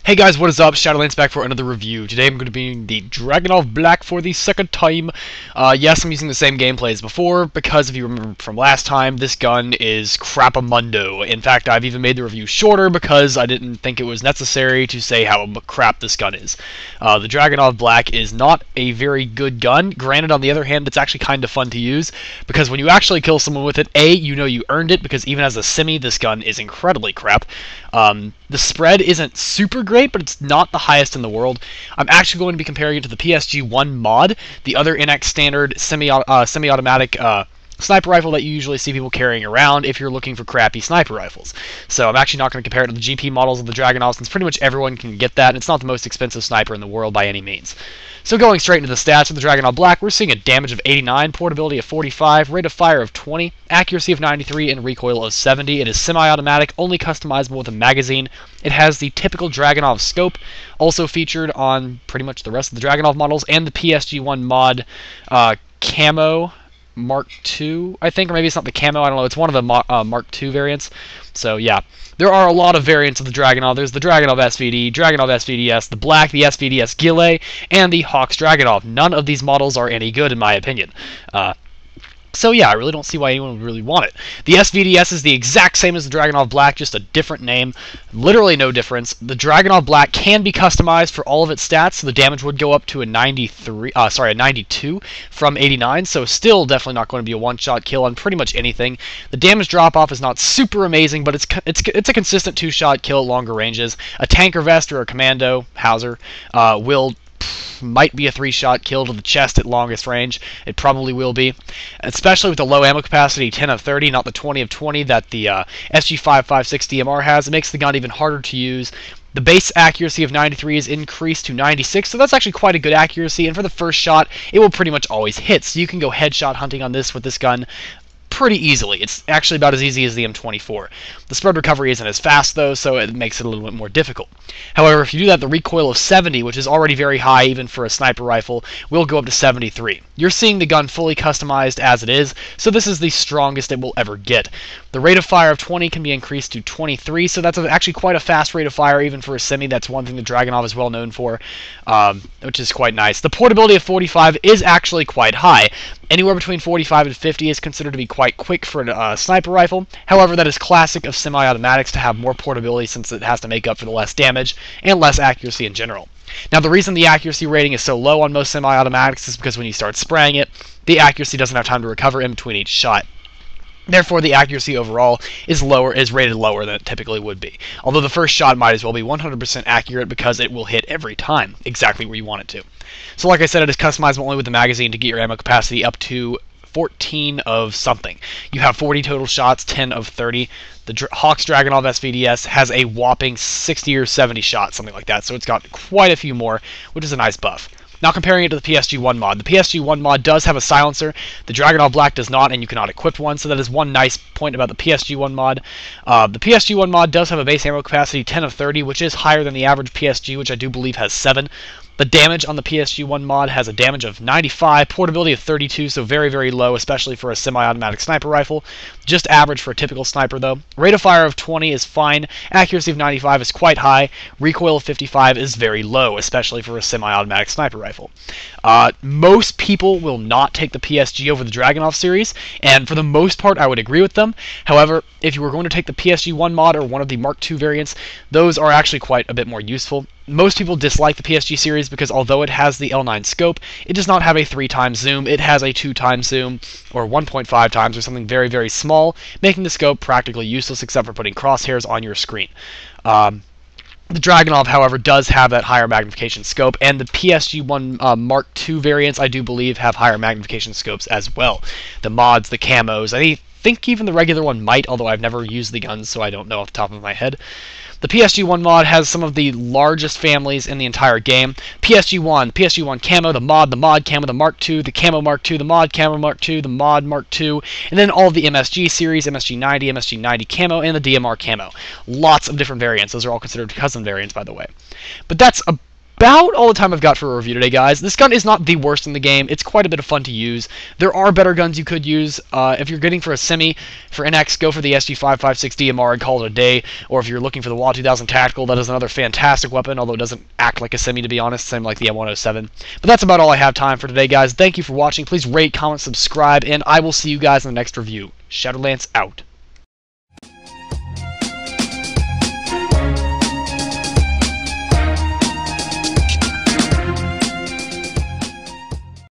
Hey guys, what is up? Shadolance back for another review. Today I'm going to be using the Dragunov Black for the second time. Yes, I'm using the same gameplay as before, because if you remember from last time, this gun is crapamundo. In fact, I've even made the review shorter because I didn't think it was necessary to say how crap this gun is. The Dragunov Black is not a very good gun. Granted, on the other hand, it's actually kind of fun to use, because when you actually kill someone with it, A, you know you earned it, because even as a semi, this gun is incredibly crap. The spread isn't super great, but it's not the highest in the world. I'm actually going to be comparing it to the PSG-1 mod, the other NX standard semi-automatic sniper rifle that you usually see people carrying around if you're looking for crappy sniper rifles. So I'm actually not going to compare it to the GP models of the Dragunov, since pretty much everyone can get that, and it's not the most expensive sniper in the world by any means. So going straight into the stats of the Dragunov Black, we're seeing a damage of 89, portability of 45, rate of fire of 20, accuracy of 93, and recoil of 70. It is semi-automatic, only customizable with a magazine. It has the typical Dragunov scope, also featured on pretty much the rest of the Dragunov models, and the PSG-1 mod camo Mark II, I think, or maybe it's not the camo, I don't know, it's one of the Mark II variants. So yeah, there are a lot of variants of the Dragunov. There's the Dragunov SVD, Dragunov SVDS, the Black, the SVDS Gillet, and the Hawks Dragunov. None of these models are any good, in my opinion. So yeah, I really don't see why anyone would really want it. The SVDS is the exact same as the Dragunov Black, just a different name. Literally no difference. The Dragunov Black can be customized for all of its stats, so the damage would go up to a 92 from 89, so still definitely not going to be a one-shot kill on pretty much anything. The damage drop-off is not super amazing, but it's a consistent two-shot kill at longer ranges. A tanker vest or a commando hauser might be a 3-shot kill to the chest at longest range. It probably will be, especially with the low ammo capacity, 10 of 30, not the 20 of 20 that the SG-556 DMR has. It makes the gun even harder to use. The base accuracy of 93 is increased to 96, so that's actually quite a good accuracy, and for the first shot, it will pretty much always hit, so you can go headshot hunting on this with this gun pretty easily. It's actually about as easy as the M24. The spread recovery isn't as fast, though, so it makes it a little bit more difficult. However, if you do that, the recoil of 70, which is already very high even for a sniper rifle, will go up to 73. You're seeing the gun fully customized as it is, so this is the strongest it will ever get. The rate of fire of 20 can be increased to 23, so that's actually quite a fast rate of fire even for a semi. That's one thing the Dragunov is well known for, which is quite nice. The portability of 45 is actually quite high. Anywhere between 45 and 50 is considered to be quite quick for a sniper rifle. However, that is classic of semi-automatics to have more portability, since it has to make up for the less damage and less accuracy in general. Now, the reason the accuracy rating is so low on most semi-automatics is because when you start spraying it, the accuracy doesn't have time to recover in between each shot. Therefore, the accuracy overall is rated lower than it typically would be. Although the first shot might as well be 100% accurate, because it will hit every time exactly where you want it to. So like I said, it is customizable only with the magazine to get your ammo capacity up to 14 of something. You have 40 total shots, 10 of 30. The Hawks Dragunov SVDS has a whopping 60 or 70 shots, something like that, so it's got quite a few more, which is a nice buff. Now comparing it to the PSG-1 mod. The PSG-1 mod does have a silencer. The Dragunov Black does not, and you cannot equip one, so that is one nice point about the PSG-1 mod. The PSG-1 mod does have a base ammo capacity 10 of 30, which is higher than the average PSG, which I do believe has 7. The damage on the PSG-1 mod has a damage of 95, portability of 32, so very, very low, especially for a semi-automatic sniper rifle. Just average for a typical sniper, though. Rate of fire of 20 is fine. Accuracy of 95 is quite high. Recoil of 55 is very low, especially for a semi-automatic sniper rifle. Most people will not take the PSG over the Dragunov series, and for the most part, I would agree with them. However, if you were going to take the PSG-1 mod or one of the Mark II variants, those are actually quite a bit more useful. Most people dislike the PSG series because although it has the L9 scope, it does not have a 3x zoom. It has a 2x zoom, or 1.5 times, or something very, very small, making the scope practically useless except for putting crosshairs on your screen. The Dragunov, however, does have that higher magnification scope, and the PSG-1 Mark II variants, I do believe, have higher magnification scopes as well. The mods, the camos, I think even the regular one might, although I've never used the guns, so I don't know off the top of my head. The PSG-1 mod has some of the largest families in the entire game. PSG-1, PSG-1 camo, the mod camo, the Mark II, the camo Mark II, the mod camo Mark II, the mod Mark II, and then all of the MSG series, MSG-90, MSG-90 camo, and the DMR camo. Lots of different variants. Those are all considered cousin variants, by the way. But that's about all the time I've got for a review today, guys. This gun is not the worst in the game. It's quite a bit of fun to use. There are better guns you could use. If you're getting for a semi, for NX, go for the SG-556 DMR and call it a day. Or if you're looking for the WA 2000 Tactical, that is another fantastic weapon, although it doesn't act like a semi, to be honest, same like the M107. But that's about all I have time for today, guys. Thank you for watching. Please rate, comment, subscribe, and I will see you guys in the next review. Shadolance out.